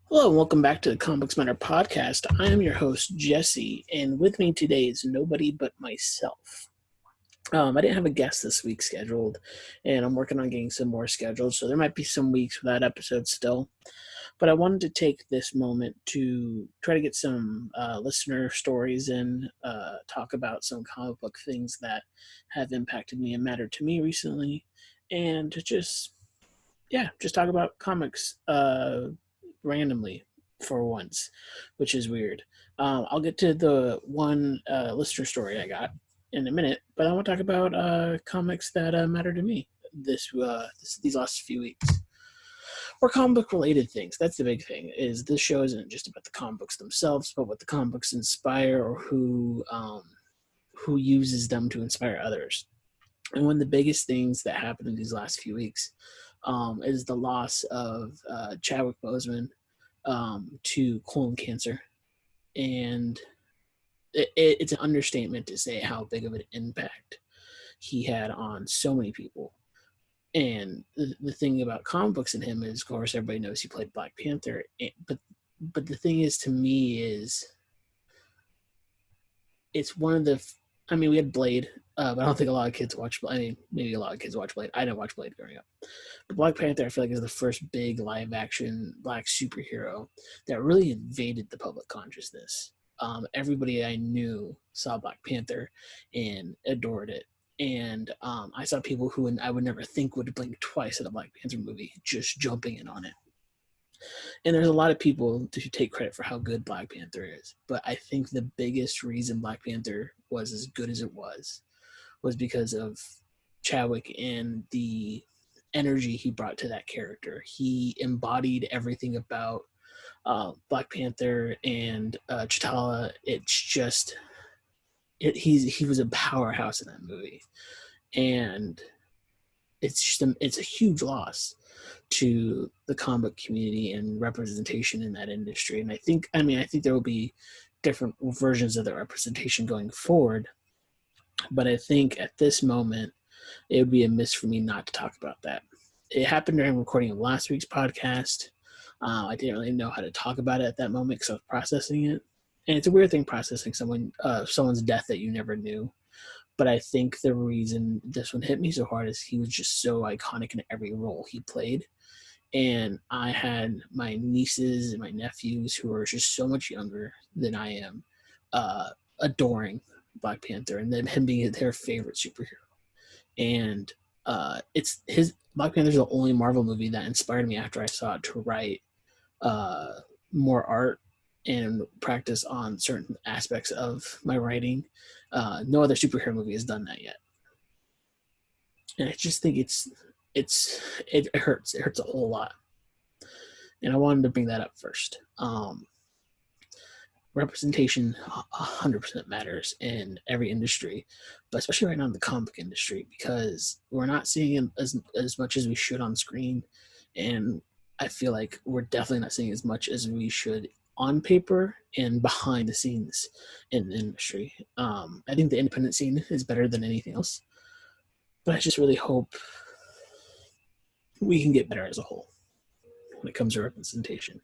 Hello, and welcome back to the Comics Matter podcast. I am your host, Jesse, and with me today is nobody but myself. I didn't have a guest this week scheduled, and I'm working on getting some more scheduled, so there might be some weeks without episodes still. But I wanted to take this moment to try to get some listener stories and talk about some comic book things that have impacted me and mattered to me recently, and to just talk about comics randomly for once, which is weird. I'll get to the one listener story I got in a minute, but I want to talk about comics that matter to me these last few weeks, or comic book related things. That's the big thing. Is this show isn't just about the comic books themselves, but what the comic books inspire, or who uses them to inspire others. And one of the biggest things that happened in these last few weeks is the loss of Chadwick Boseman to colon cancer. And it's an understatement to say how big of an impact he had on so many people. And the thing about comic books and him is, of course, everybody knows he played Black Panther. But the thing is, to me, is it's one of the. I mean, we had Blade, but I don't think a lot of kids watch. I mean, maybe a lot of kids watch Blade. I didn't watch Blade growing up. But Black Panther, I feel like, is the first big live-action Black superhero that really invaded the public consciousness. Everybody I knew saw Black Panther and adored it. And I saw people who I would never think would blink twice at a Black Panther movie just jumping in on it. And there's a lot of people who take credit for how good Black Panther is. But I think the biggest reason Black Panther was as good as it was because of Chadwick and the energy he brought to that character. He embodied everything about Black Panther and T'Challa. It's just he was a powerhouse in that movie, and it's a huge loss to the comic community and representation in that industry. And I think there will be different versions of the representation going forward, but I think at this moment it would be amiss for me not to talk about that. It happened during recording of last week's podcast. I didn't really know how to talk about it at that moment because I was processing it. And it's a weird thing processing someone's death that you never knew. But I think the reason this one hit me so hard is he was just so iconic in every role he played. And I had my nieces and my nephews who are just so much younger than I am, adoring Black Panther and then him being their favorite superhero. And it's his Black Panther is the only Marvel movie that inspired me after I saw it to write more art and practice on certain aspects of my writing. No other superhero movie has done that yet, and I just think it hurts. It hurts a whole lot, and I wanted to bring that up first. Representation 100% matters in every industry, but especially right now in the comic industry, because we're not seeing it as much as we should on screen, and I feel like we're definitely not seeing as much as we should on paper and behind the scenes in the industry. I think the independent scene is better than anything else, but I just really hope we can get better as a whole when it comes to representation.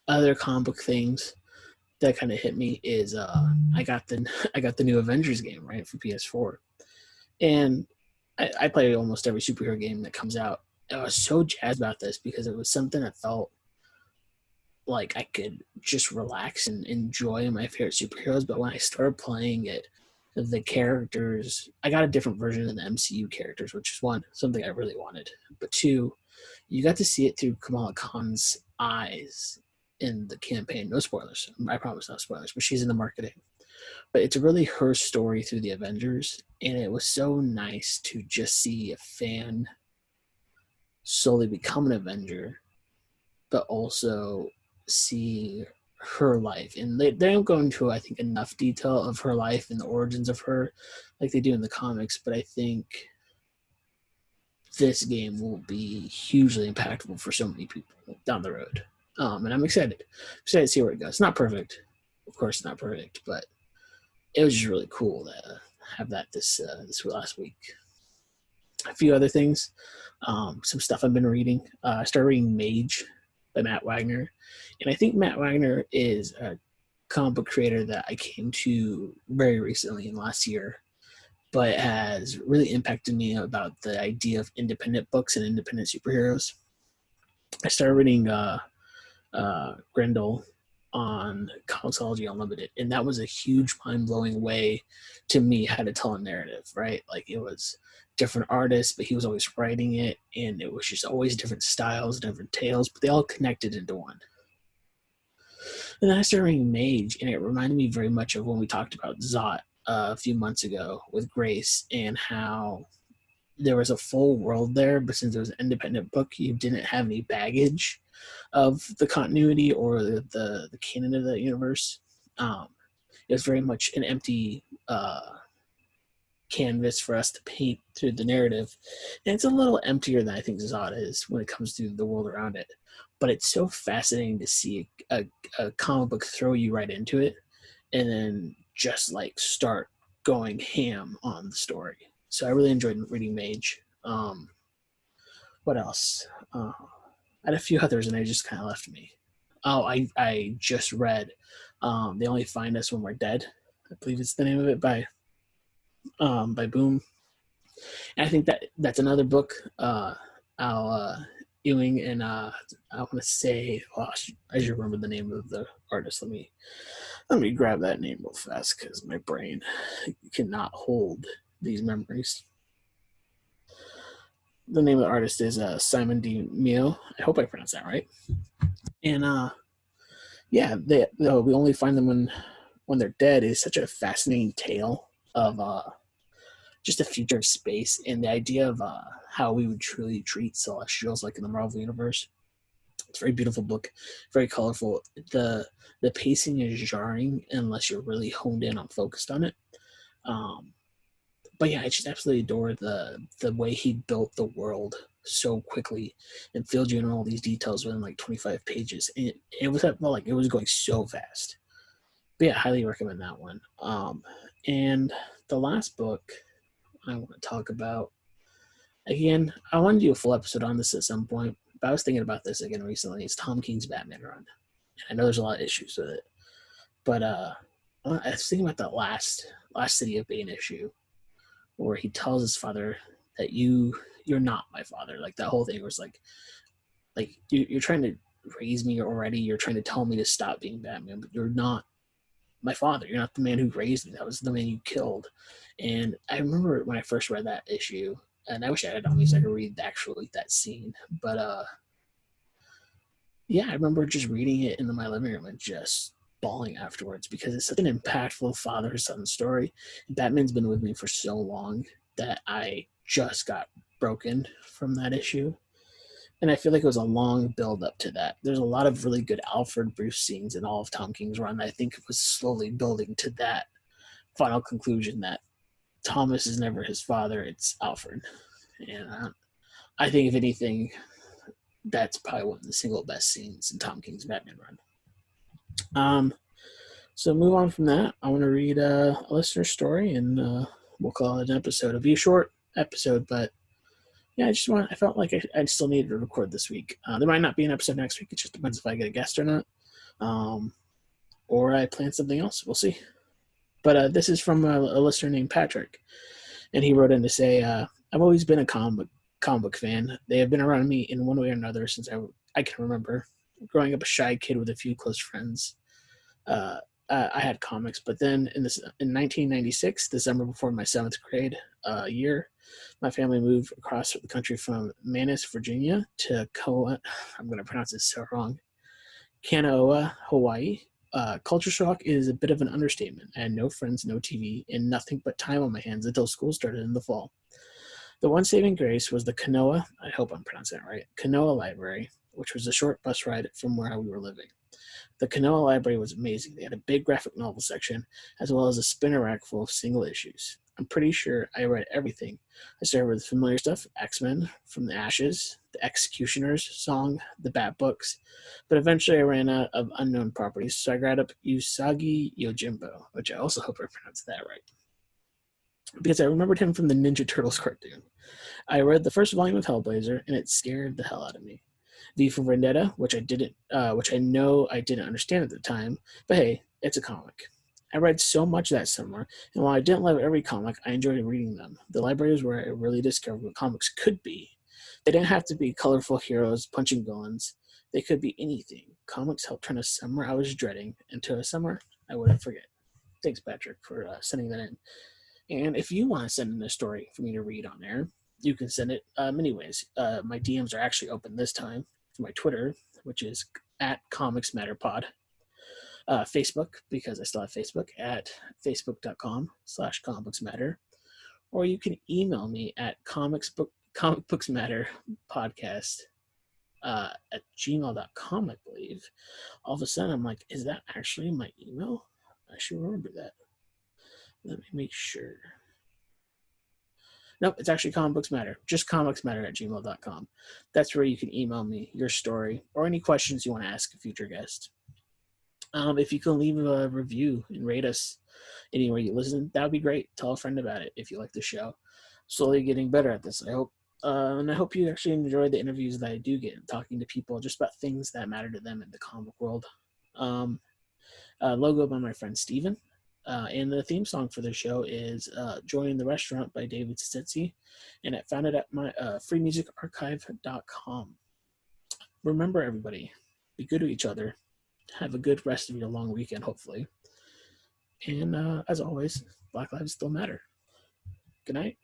Other comic book things that kind of hit me is I got the new Avengers game, right, for PS4, and I play almost every superhero game that comes out. I was so jazzed about this because it was something that felt like I could just relax and enjoy my favorite superheroes. But when I started playing it, the characters, I got a different version of the MCU characters, which is one, something I really wanted. But two, you got to see it through Kamala Khan's eyes in the campaign. No spoilers. I promise no spoilers, but she's in the marketing. But it's really her story through the Avengers, and it was so nice to just see a fan slowly become an Avenger, but also see her life. And they don't go into, I think, enough detail of her life and the origins of her like they do in the comics, but I think this game will be hugely impactful for so many people down the road. And I'm excited to see where it goes. It's not perfect. Of course, it's not perfect, but it was just really cool to have that this last week. a few other things, some stuff I've been reading. I started reading Mage by Matt Wagner, and I think Matt Wagner is a comic book creator that I came to very recently in last year, but has really impacted me about the idea of independent books and independent superheroes. I started reading Grendel on Comicsology Unlimited, and that was a huge, mind-blowing way to me how to tell a narrative. Right, like it was different artists, but he was always writing it, and it was just always different styles, different tales, but they all connected into one. And then I started reading Mage, and it reminded me very much of when we talked about Zot a few months ago with Grace, and how there was a full world there, but since it was an independent book, you didn't have any baggage of the continuity or the canon of the universe. Um, it was very much an empty canvas for us to paint through the narrative. And it's a little emptier than I think Zod is when it comes to the world around it. But it's so fascinating to see a comic book throw you right into it and then just like start going ham on the story. So I really enjoyed reading Mage. What else? I had a few others and they just kind of left me. Oh, I just read They Only Find Us When We're Dead. I believe it's the name of it by Boom. And I think that's another book. Al Ewing and I want to say, I should remember the name of the artist. Let me grab that name real fast because my brain cannot hold these memories. The name of the artist is Simon D. Mio. I hope I pronounced that right. And yeah, we only find them when they're dead is such a fascinating tale of just the future of space and the idea of how we would truly treat celestials like in the Marvel universe. It's a very beautiful book, very colorful. The pacing is jarring unless you're really honed in on focused on it. But yeah, I just absolutely adore the way he built the world so quickly and filled you in all these details within like 25 pages. And it was like it was going so fast. But yeah, highly recommend that one. And the last book I want to talk about, again, I want to do a full episode on this at some point, but I was thinking about this again recently. It's Tom King's Batman run. And I know there's a lot of issues with it, but I was thinking about that last City of Bane issue where he tells his father that you're not my father. Like that whole thing was like you're trying to raise me already. You're trying to tell me to stop being Batman, but you're not my father. You're not the man who raised me. That was the man you killed. And I remember when I first read that issue, and I wish I had it on me so I could read actually that scene. But yeah, I remember just reading it in my living room and just bawling afterwards because it's such an impactful father-son story. Batman's been with me for so long that I just got broken from that issue. And I feel like it was a long build up to that. There's a lot of really good Alfred Bruce scenes in all of Tom King's run. I think it was slowly building to that final conclusion that Thomas is never his father, it's Alfred. And I think, if anything, that's probably one of the single best scenes in Tom King's Batman run. So move on from that. I want to read a listener story, and we'll call it an episode. It'll be a short episode, but yeah, I felt like I still needed to record this week. There might not be an episode next week. It just depends if I get a guest or not, or I plan something else. We'll see. But this is from a listener named Patrick, and he wrote in to say, "I've always been a comic book fan. They have been around me in one way or another since I can remember. Growing up a shy kid with a few close friends, I had comics. But then in 1996, the summer before my 7th grade year, my family moved across the country from Manus, Virginia, to I'm going to pronounce this so wrong, Kanaoa, Hawaii. Culture shock is a bit of an understatement. I had no friends, no TV, and nothing but time on my hands until school started in the fall. The one saving grace was the Kanoa, I hope I'm pronouncing that right, Kanoa Library, which was a short bus ride from where we were living. The Kanoa Library was amazing. They had a big graphic novel section, as well as a spinner rack full of single issues. I'm pretty sure I read everything. I started with familiar stuff, X-Men, From the Ashes, The Executioner's Song, the Bat Books, but eventually I ran out of unknown properties, so I grabbed up Usagi Yojimbo, which I also hope I pronounced that right. because I remembered him from the Ninja Turtles cartoon. I read the first volume of Hellblazer, and it scared the hell out of me. V for Vendetta, which I know I didn't understand at the time, but hey, it's a comic. I read so much that summer, and while I didn't love every comic, I enjoyed reading them. The library is where I really discovered what comics could be. They didn't have to be colorful heroes punching villains. They could be anything. Comics helped turn a summer I was dreading into a summer I wouldn't forget. Thanks, Patrick, for sending that in. And if you want to send in a story for me to read on there, you can send it many ways. My DMs are actually open this time for my Twitter, which is at Comics Matter Pod. Facebook, because I still have Facebook, at facebook.com/comicsmatter. Or you can email me at comicbooksmatter podcast at gmail.com, I believe. All of a sudden, I'm like, is that actually my email? I should remember that. Let me make sure. Nope, it's actually Comic Books Matter. Just comicsmatter at gmail.com. That's where you can email me your story or any questions you want to ask a future guest. If you can leave a review and rate us anywhere you listen, that would be great. Tell a friend about it if you like the show. Slowly getting better at this, I hope. And I hope you actually enjoy the interviews that I do get, talking to people just about things that matter to them in the comic world. Logo by my friend Steven. And the theme song for the show is Join the Restaurant by David Szesztay, and it found it at my freemusicarchive.com. Remember, everybody, be good to each other. Have a good rest of your long weekend, hopefully. And as always, Black Lives still matter. Good night.